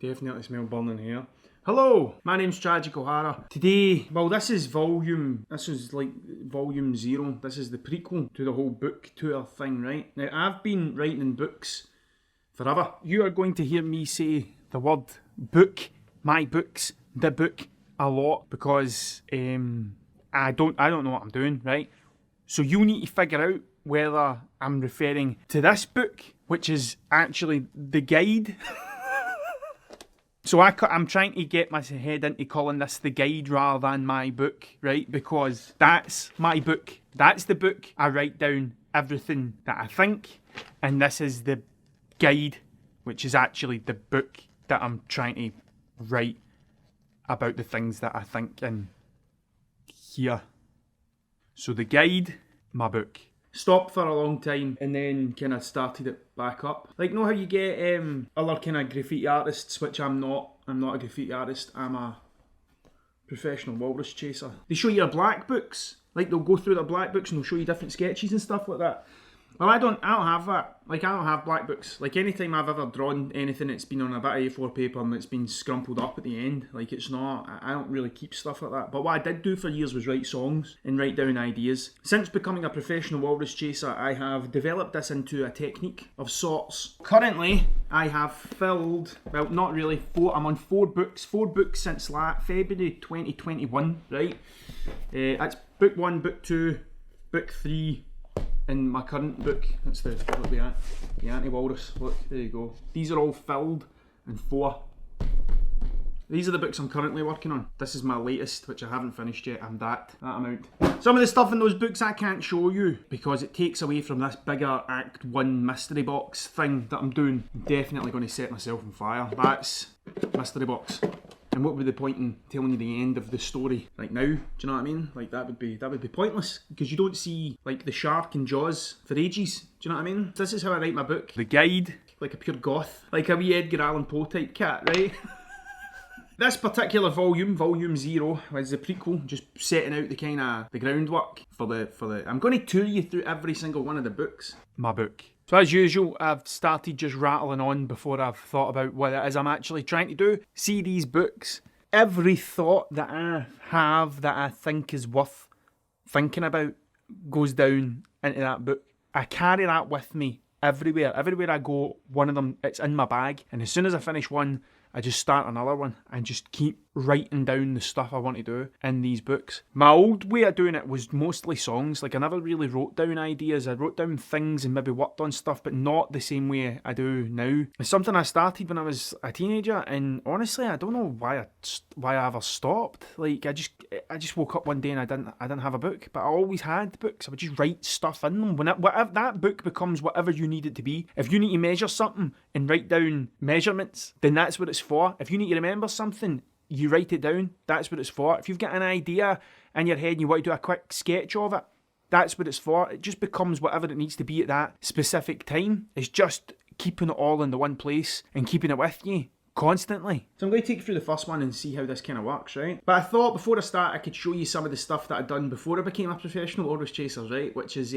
Definitely smell burning hair. Hello, my name's Tragic O'Hara. Today, well, this is volume 0. This is the prequel to the whole book tour thing, right? Now, I've been writing in books forever. You are going to hear me say the word book, my books, the book a lot because I don't know what I'm doing, right? So you need to figure out whether I'm referring to this book, which is actually the guide. So I'm trying to get my head into calling this the guide rather than my book, right? Because that's my book. That's the book I write down everything that I think. And this is the guide, which is actually the book that I'm trying to write about the things that I think in here. So the guide, my book. Stopped for a long time and then kind of started it back up. Like, know how you get other kind of graffiti artists, which I'm not. I'm not a graffiti artist. I'm a professional walrus chaser. They show you your black books. Like, they'll go through their black books and they'll show you different sketches and stuff like that. Well, I don't have that. Like, I don't have black books. Like, anytime I've ever drawn anything, it's been on a bit of A4 paper and it's been scrumpled up at the end. Like, it's not, I don't really keep stuff like that. But what I did do for years was write songs and write down ideas. Since becoming a professional walrus chaser, I have developed this into a technique of sorts. Currently, I have filled, well, not really, I'm on 4 books. 4 books since February 2021, right? That's book 1, book 2, book 3, in my current book. That's the anti-walrus. Look, there you go. These are all filled in 4. These are the books I'm currently working on. This is my latest, which I haven't finished yet. I'm that amount. Some of the stuff in those books I can't show you because it takes away from this bigger Act 1 mystery box thing that I'm doing. I'm definitely going to set myself on fire. That's mystery box. And what would the point in telling you the end of the story right now? Do you know what I mean? Like, that would be pointless because you don't see like the shark in Jaws for ages. Do you know what I mean? This is how I write my book. The guide, like a pure goth, like a wee Edgar Allan Poe type cat, right? This particular volume 0, is the prequel, just setting out the kind of the groundwork for the. I'm going to tour you through every single one of the books. My book. So as usual, I've started just rattling on before I've thought about what it is I'm actually trying to do. See these books. Every thought that I have that I think is worth thinking about goes down into that book. I carry that with me everywhere. Everywhere I go, one of them, it's in my bag. And as soon as I finish one, I just start another one and just keep writing down the stuff I want to do in these books. My old way of doing it was mostly songs. Like, I never really wrote down ideas. I wrote down things and maybe worked on stuff, but not the same way I do now. It's something I started when I was a teenager, and honestly, I don't know why I ever stopped. Like, I just woke up one day and I didn't have a book, but I always had books. I would just write stuff in them. Whatever that book becomes whatever you need it to be. If you need to measure something and write down measurements, then that's what it's for. If you need to remember something, you write it down. That's what it's for. If you've got an idea in your head and you want to do a quick sketch of it, that's what it's for. It just becomes whatever it needs to be at that specific time. It's just keeping it all in the one place and keeping it with you constantly. So I'm going to take you through the first one and see how this kind of works, right? But I thought before I start I could show you some of the stuff that I'd done before I became a professional walrus chaser, right? Which is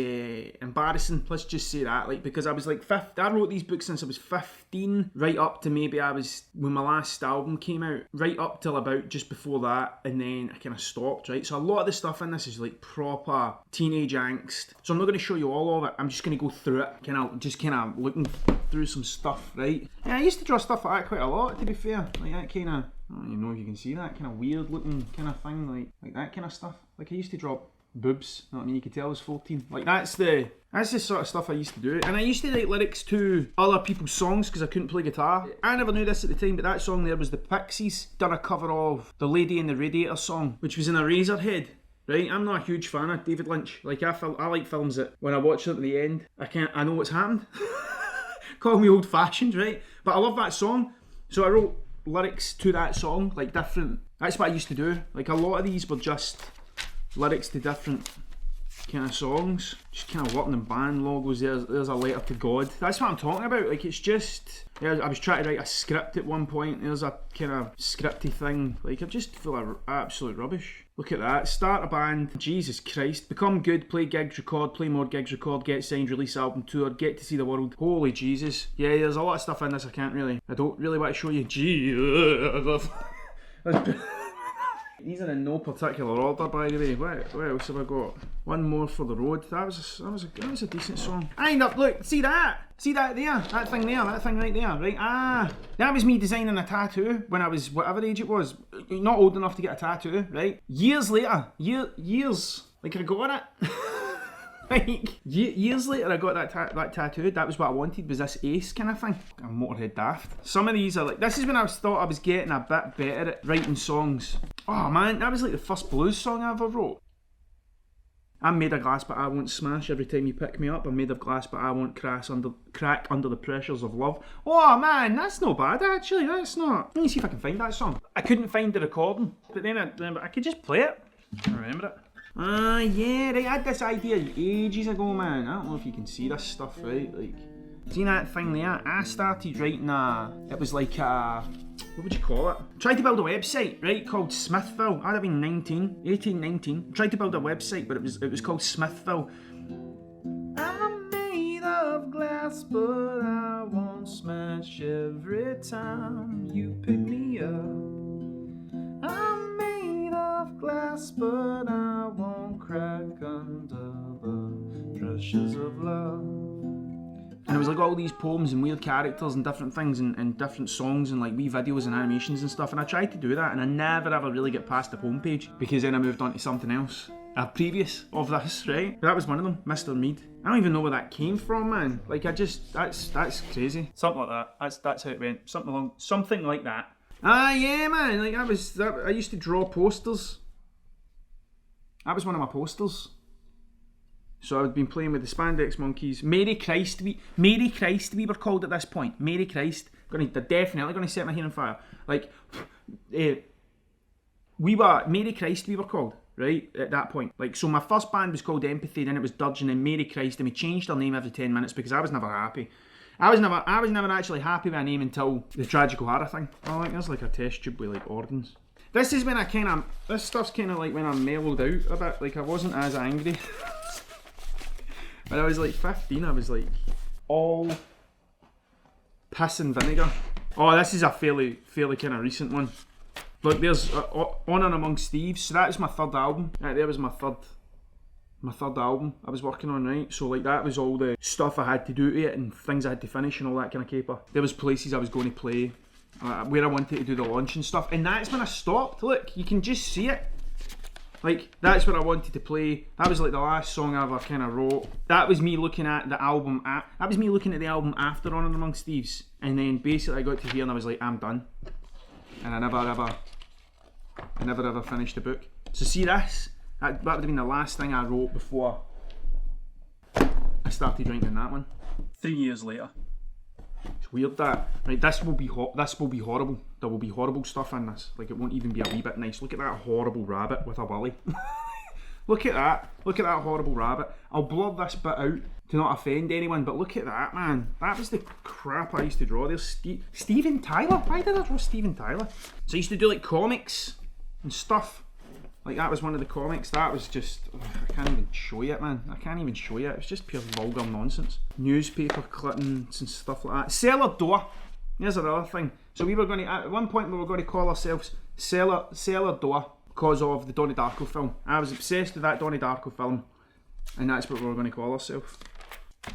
embarrassing, let's just say that, like, because I was like I wrote these books since I was 15, right up to maybe when my last album came out, right up till about just before that, and then I kind of stopped, right? So a lot of the stuff in this is like proper teenage angst. So I'm not going to show you all of it, I'm just going to go through it, kind of looking through some stuff, right? Yeah, I used to draw stuff like that quite a lot, to be fair. Like that kind of, I don't even know if you can see that kind of weird looking kind of thing, like that kind of stuff. Like, I used to draw boobs, you know what I mean? You could tell I was 14. Like, that's the sort of stuff I used to do. And I used to write lyrics to other people's songs because I couldn't play guitar. I never knew this at the time, but that song there was the Pixies done a cover of the Lady in the Radiator song, which was in Eraserhead. Right, I'm not a huge fan of David Lynch. Like, I like films that when I watch it at the end, I know what's happened. Call me old-fashioned, right? But I love that song, so I wrote lyrics to that song, like different. That's what I used to do. Like, a lot of these were just lyrics to different kind of songs. Just kind of working in band logos. There's a letter to God. That's what I'm talking about. Like, it's just... Yeah, I was trying to write a script at one point. There's a kind of scripty thing. Like, I'm just full of absolute rubbish. Look at that. Start a band. Jesus Christ. Become good. Play gigs, record. Play more gigs, record. Get signed. Release album, tour. Get to see the world. Holy Jesus. Yeah, there's a lot of stuff in this I don't really want to show you. Jesus. These are in no particular order, by the way. What else have I got? One More for the Road. That was a decent song. I end up, look, see that there, that thing right there, right? Ah, that was me designing a tattoo when I was whatever age it was. Not old enough to get a tattoo, right? Years later, years, like I got it. Like, years later I got that tattooed. That was what I wanted, was this ace kind of thing. I'm Motorhead daft. Some of these are like, this is when I thought I was getting a bit better at writing songs. Oh man, that was like the first blues song I ever wrote. I'm made of glass but I won't smash every time you pick me up. I'm made of glass but I won't crack under the pressures of love. Oh man, that's not bad actually, that's not. Let me see if I can find that song. I couldn't find the recording, but then I could just play it. I remember it. Ah, yeah, right, I had this idea ages ago, man. I don't know if you can see this stuff, right? Like, see that thing there? I started writing it was like a, what would you call it? Tried to build a website, right, called Smithville. I'd have been 19. Tried to build a website, but it was called Smithville. I'm made of glass, but I won't smash every time you pick me up. I'm made of glass, but I won't crack under the pressures of love. And it was like all these poems and weird characters and different things and different songs and like wee videos and animations and stuff, and I tried to do that and I never ever really get past the homepage because then I moved on to something else. A previous of this, right? That was one of them, Mr. Mead. I don't even know where that came from, man. Like that's crazy. Something like that. That's how it went. Something like that. Ah, yeah, man. Like I used to draw posters. That was one of my posters. So I'd been playing with the Spandex Monkeys. Mary Christ we were called at this point. Mary Christ. They're definitely going to set my hair on fire. Like, Mary Christ we were called, right, at that point. Like, so my first band was called Empathy, then it was Dirge, and then Mary Christ, and we changed our name every 10 minutes because I was never happy. I was never actually happy with a name until the Tragic O'Hara thing. Oh, like, there's like a test tube with like organs. This is when this stuff's kind of like when I mellowed out a bit. Like, I wasn't as angry. When I was like 15, I was like all piss and vinegar. Oh, this is a fairly kind of recent one. Look, there's On and Amongst Thieves. So that was my third album. Right, there was my third album I was working on, right? So like that was all the stuff I had to do to it and things I had to finish and all that kind of caper. There was places I was going to play, where I wanted to do the launch and stuff, and that's when I stopped. Look, you can just see it. Like, that's where I wanted to play. That was like the last song I ever kind of wrote. That was me looking at the album. That was me looking at the album after On and Amongst Thieves, and then basically I got to here and I was like, I'm done. And I never ever finished the book. So see this? That would have been the last thing I wrote before I started writing that one. 3 years later. It's weird that. Right, this will be horrible. There will be horrible stuff in this. Like, it won't even be a wee bit nice. Look at that horrible rabbit with a willy. Look at that horrible rabbit. I'll blur this bit out to not offend anyone, but look at that, man. That was the crap I used to draw. There's Steven Tyler. Why did I draw Steven Tyler? So I used to do like comics and stuff. Like, that was one of the comics. That was just, I can't even show you it, man. I can't even show you it. It's just pure vulgar nonsense. Newspaper clippings and stuff like that. Cellar Door. There's another thing. So we were going to, at one point we were going to call ourselves Cellar Door because of the Donnie Darko film. I was obsessed with that Donnie Darko film, and that's what we were going to call ourselves.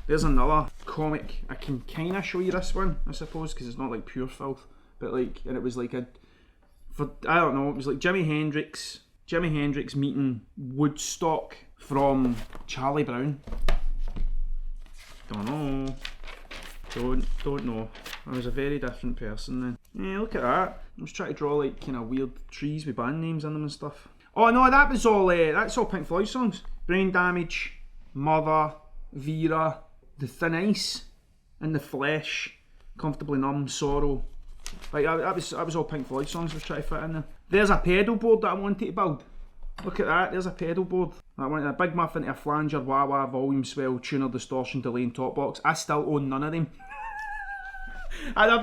There's another comic. I can kind of show you this one, I suppose, because it's not like pure filth. But like, and it was like I don't know, it was like Jimi Hendrix meeting Woodstock from Charlie Brown. Don't know. Don't know. I was a very different person then. Yeah, look at that. I was trying to draw like kind of weird trees with band names in them and stuff. Oh no, that was all. That's all Pink Floyd songs. Brain Damage, Mother, Vera, The Thin Ice, In the Flesh, Comfortably Numb, Sorrow. Like that was all Pink Floyd songs I was trying to fit in there. There's a pedal board that I wanted to build. Look at that, there's a pedal board. I went a Big Muff into a flanger, wah-wah, volume swell, tuner, distortion, delay and top box. I still own none of them. I had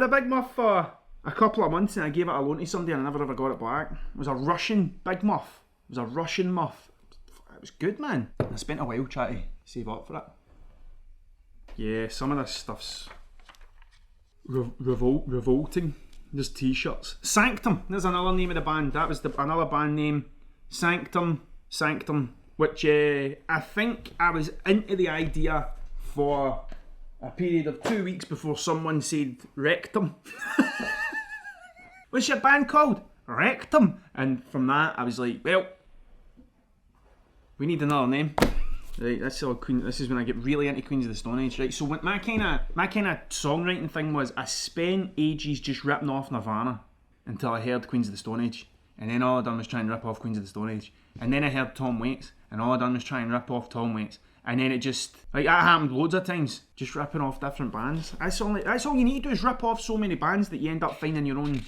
a Big Muff for a couple of months and I gave it a loan to somebody and I never ever got it back. It was a Russian Big Muff. It was a Russian muff. It was good, man. I spent a while trying to save up for it. Yeah, some of this stuff's revolting. There's t-shirts. Sanctum, there's another name of the band. That was another band name. Sanctum, which I think I was into the idea for a period of 2 weeks before someone said rectum. What's your band called? Rectum. And from that I was like, well, we need another name. Right, this is when I get really into Queens of the Stone Age, right? So what my kind of songwriting thing was, I spent ages just ripping off Nirvana until I heard Queens of the Stone Age, and then all I done was try and rip off Queens of the Stone Age, and then I heard Tom Waits, and all I done was try and rip off Tom Waits, and then it just, like, that happened loads of times, just ripping off different bands. That's all you need to do, is rip off so many bands that you end up finding your own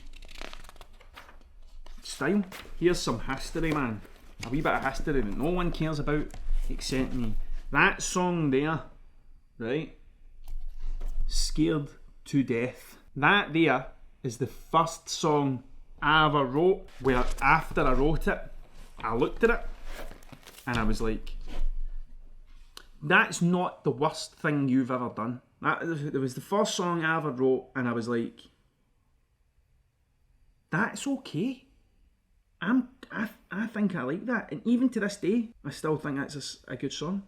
style. Here's some history, man. A wee bit of history that no one cares about except me. That song there, right? Scared to Death. That there is the first song I ever wrote where after I wrote it, I looked at it and I was like, that's not the worst thing you've ever done. It was the first song I ever wrote and I was like, that's okay. I think I like that, and even to this day I still think that's a good song.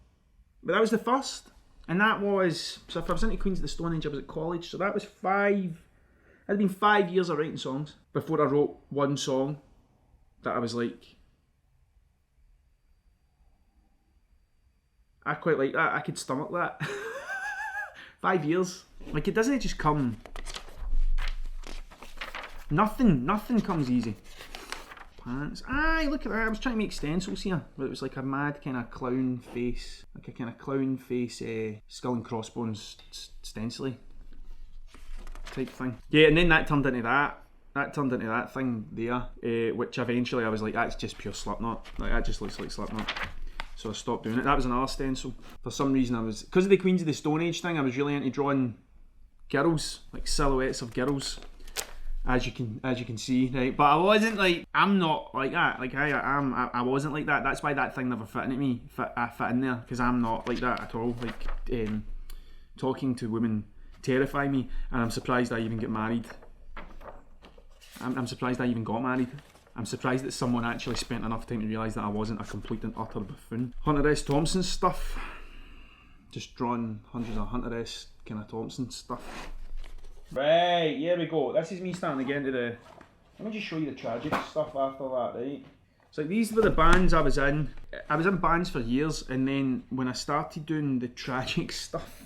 But that was the first, and that was, so if I was into Queens of the Stone Age I was at college, so that was I'd been 5 years of writing songs before I wrote one song that I was like, I quite like that, I could stomach that. 5 years, like, it doesn't just come, nothing comes easy. Pants. Aye, look at that. I was trying to make stencils here, but it was like a mad kind of clown face, skull and crossbones stencily type thing. Yeah, and then that turned into that. That turned into that thing there, which eventually I was like, that's just pure Slipknot. Like, that just looks like Slipknot. So I stopped doing it. That was another stencil. For some reason because of the Queens of the Stone Age thing, I was really into drawing girls, like silhouettes of girls. As you can see, right? But I wasn't like, I'm not like that. Like I wasn't like that. That's why that thing never fit into me. I fit in there because I'm not like that at all. Like talking to women terrify me, and I'm surprised I even get married. I'm surprised I even got married. I'm surprised that someone actually spent enough time to realise that I wasn't a complete and utter buffoon. Hunter S. Thompson stuff. Just drawing hundreds of Hunter S. kind of Thompson stuff. Right, here we go. This is me starting to get into the... Let me just show you the tragic stuff after that, right? So these were the bands I was in. I was in bands for years, and then when I started doing the tragic stuff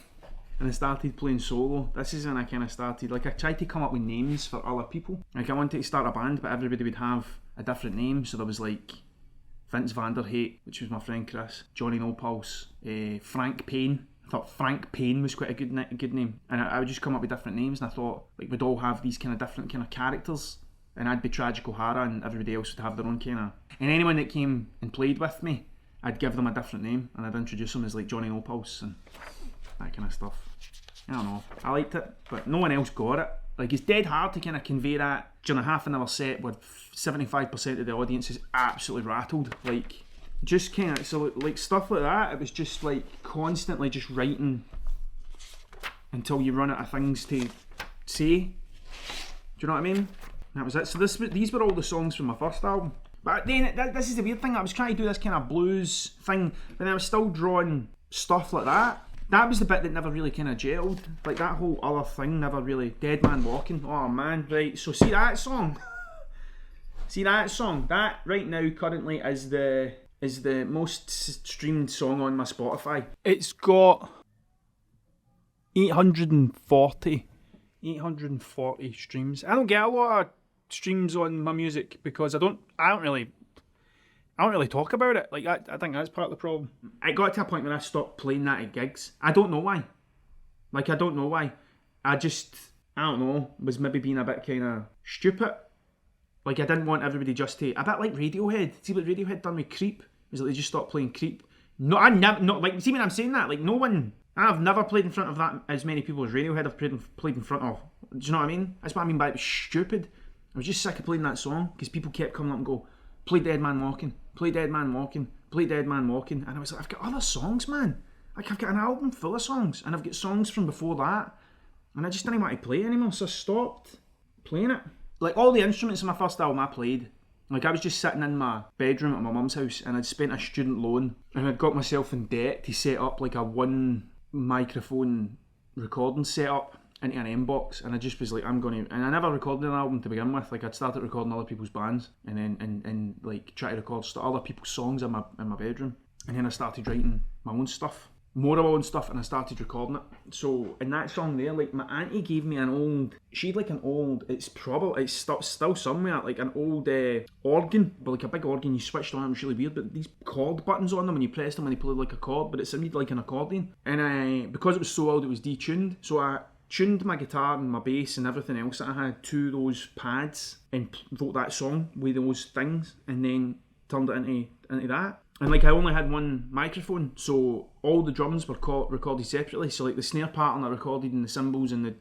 and I started playing solo, this is when I kind of started... Like, I tried to come up with names for other people. Like, I wanted to start a band, but everybody would have a different name. So there was like Vince Vanderhate, which was my friend Chris, Johnny No Pulse, Frank Payne. I thought Frank Payne was quite a good name, and I would just come up with different names, and I thought, like, we'd all have these kind of different kind of characters, and I'd be Tragic O'Hara and everybody else would have their own kind of, and anyone that came and played with me, I'd give them a different name and I'd introduce them as like Johnny No Pulse and that kind of stuff. I don't know, I liked it, but no one else got it. Like, it's dead hard to kind of convey that during a half an hour set where 75% of the audience is absolutely rattled. Like, just kind of, so like stuff like that, it was just like constantly just writing until you run out of things to say. Do you know what I mean? That was it. So these were all the songs from my first album. But then this is the weird thing, I was trying to do this kind of blues thing, but I was still drawing stuff like that. That was the bit that never really kind of gelled. Like, that whole other thing never really... Dead Man Walking. Oh man, right. So see that song? See that song? That right now currently is the most streamed song on my Spotify. It's got 840 streams. I don't get a lot of streams on my music because I don't really talk about it. Like, I think that's part of the problem. I got to a point when I stopped playing that at gigs. I don't know why. I don't know, was maybe being a bit kind of stupid. Like, I didn't want everybody just to, a bit like Radiohead. See what Radiohead done with Creep? It was like they just stopped playing Creep. No, I never, not like, see when I'm saying that? Like, no one, I've never played in front of that as many people as Radiohead have played in front of. Do you know what I mean? That's what I mean by it was stupid. I was just sick of playing that song because people kept coming up and go, play Dead Man Walking, play Dead Man Walking, play Dead Man Walking. And I was like, I've got other songs, man. Like, I've got an album full of songs and I've got songs from before that. And I just didn't want to play it anymore, so I stopped playing it. Like, all the instruments in my first album I played. Like, I was just sitting in my bedroom at my mum's house and I'd spent a student loan and I'd got myself in debt to set up like a one microphone recording setup into an M-box, and I just was like, I'm going to, and I never recorded an album to begin with. Like, I'd started recording other people's bands and then and like try to record other people's songs in my bedroom, and then I started writing my own stuff, more of my own stuff, and I started recording it. So in that song there, like, my auntie gave me an old, she had like an old, it's still somewhere, like an old organ, but like a big organ you switched on. It was really weird, but these chord buttons on them, when you pressed them and they played like a chord, but it sounded like an accordion. And because it was so old, it was detuned, so I tuned my guitar and my bass and everything else that I had to those pads and wrote that song with those things, and then turned it into that. And like, I only had one microphone, so all the drums were recorded separately. So like the snare pattern I recorded, and the cymbals and the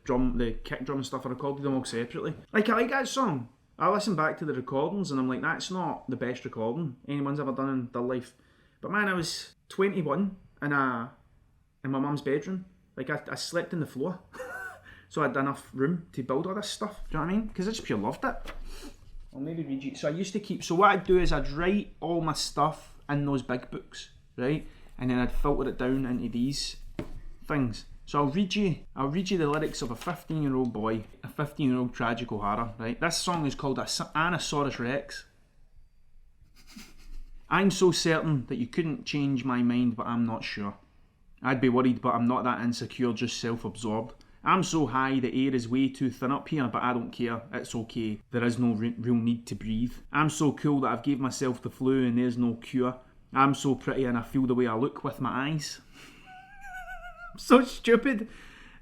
kick drum and stuff, I recorded them all separately. Like, I like that song. I listen back to the recordings and I'm like, that's not the best recording anyone's ever done in their life. But man, I was 21 in my mum's bedroom. Like, I slept on the floor. So I had enough room to build all this stuff. Do you know what I mean? Because I just pure loved it. I'll maybe read you. So I used to keep, so what I'd do is I'd write all my stuff in those big books, right? And then I'd filter it down into these things. So I'll read you the lyrics of a 15-year-old boy, a 15-year-old Tragic O'Hara, right? This song is called Anasaurus Rex. I'm so certain that you couldn't change my mind, but I'm not sure. I'd be worried, but I'm not that insecure, just self-absorbed. I'm so high, the air is way too thin up here, but I don't care, it's okay, there is no real need to breathe. I'm so cool that I've gave myself the flu and there's no cure. I'm so pretty and I feel the way I look with my eyes. I'm so stupid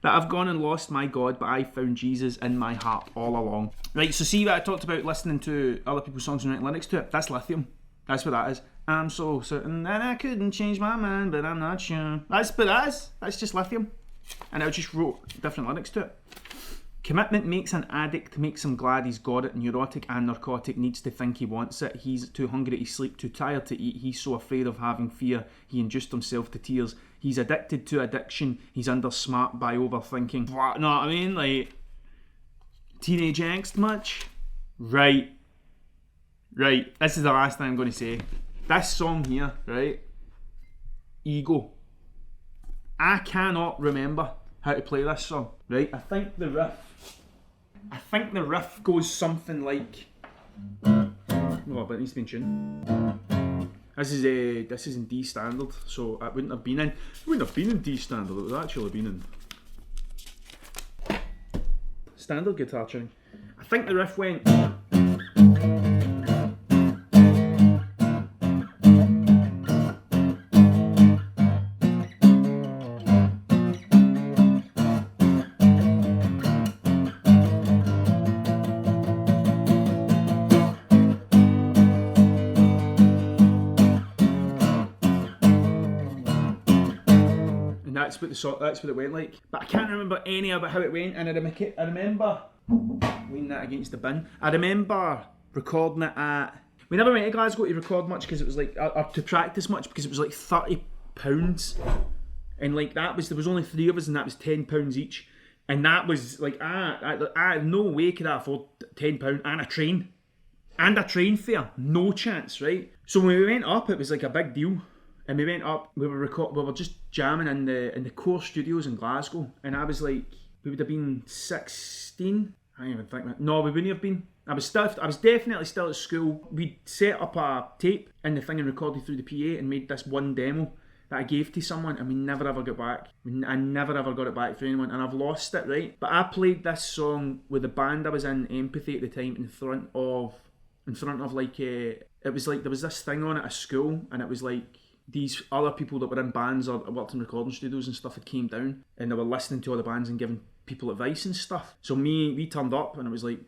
that I've gone and lost my God, but I found Jesus in my heart all along. Right, so see what I talked about listening to other people's songs and writing lyrics to it? That's lithium. That's what that is. I'm so certain that I couldn't change my mind, but I'm not sure. That's just lithium. And I just wrote different lyrics to it. Commitment makes an addict, makes him glad he's got it. Neurotic and narcotic, needs to think he wants it. He's too hungry to sleep, too tired to eat. He's so afraid of having fear, he induced himself to tears. He's addicted to addiction, he's under smart by overthinking. What? Know what I mean? Like, teenage angst much? Right. This is the last thing I'm going to say. This song here, right? Ego. I cannot remember how to play this song, right? I think the riff goes something like, oh, but it needs to be in tune. This is in D standard, so it wouldn't have been in D standard. It would actually have been in standard guitar tuning. I think the riff went. That's what it went like. But I can't remember any about how it went, and I remember leaning that against the bin. I remember recording it at. We never went to Glasgow to record much because it was like, or to practice much because it was like £30, and like there was only 3 of us, and that was £10 each, and that was like I no way could I afford £10 and a train fare, no chance, right? So when we went up, it was like a big deal. And we went up, we were just jamming in the core studios in Glasgow, and I was like, we would have been 16. I don't even think that. No, we wouldn't have been. I was definitely still at school. We set up a tape in the thing and recorded through the PA and made this one demo that I gave to someone, and we never ever got back. I never ever got it back for anyone, and I've lost it, right? But I played this song with the band I was in, Empathy, at the time, in front of like it was like there was this thing on at a school, and it was like these other people that were in bands or worked in recording studios and stuff had came down, and they were listening to all the bands and giving people advice and stuff. So we turned up, and it was like,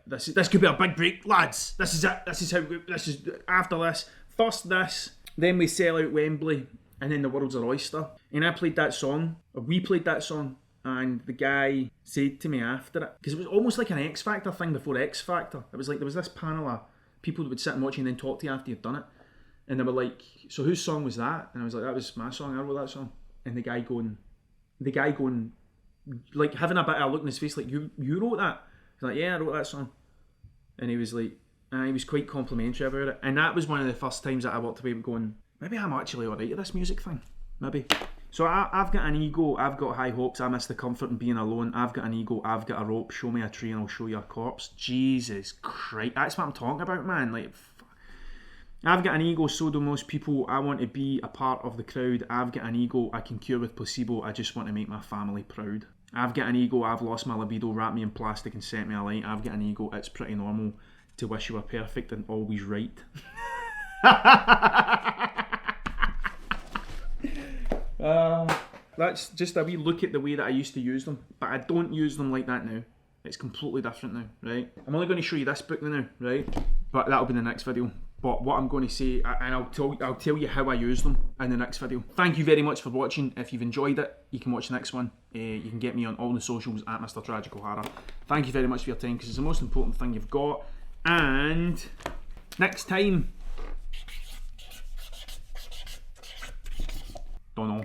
this could be a big break, lads. This is it. This is after this. First this, then we sell out Wembley, and then the world's our oyster. And I played that song, or we played that song, and the guy said to me after it, because it was almost like an X Factor thing before X Factor. It was like there was this panel of people that would sit and watch you and then talk to you after you'd done it. And they were like, so whose song was that? And I was like, that was my song, I wrote that song. And the guy going, like having a bit of a look in his face, like, you wrote that? He's like, yeah, I wrote that song. And he was like, he was quite complimentary about it. And that was one of the first times that I walked away going, maybe I'm actually alright at this music thing. Maybe. So I've got an ego, I've got high hopes, I miss the comfort in being alone, I've got an ego, I've got a rope, show me a tree and I'll show you a corpse. Jesus Christ, that's what I'm talking about, man. Like, I've got an ego, so do most people. I want to be a part of the crowd. I've got an ego, I can cure with placebo. I just want to make my family proud. I've got an ego, I've lost my libido, wrap me in plastic and set me alight. I've got an ego, it's pretty normal to wish you were perfect and always right. That's just a wee look at the way that I used to use them, but I don't use them like that now. It's completely different now, right? I'm only going to show you this book now, right? But that'll be the next video. But what I'm going to say, and I'll tell you how I use them in the next video. Thank you very much for watching. If you've enjoyed it, you can watch the next one. You can get me on all the socials at Mr. Tragic O'Hara. Thank you very much for your time, because it's the most important thing you've got. And next time, don't know.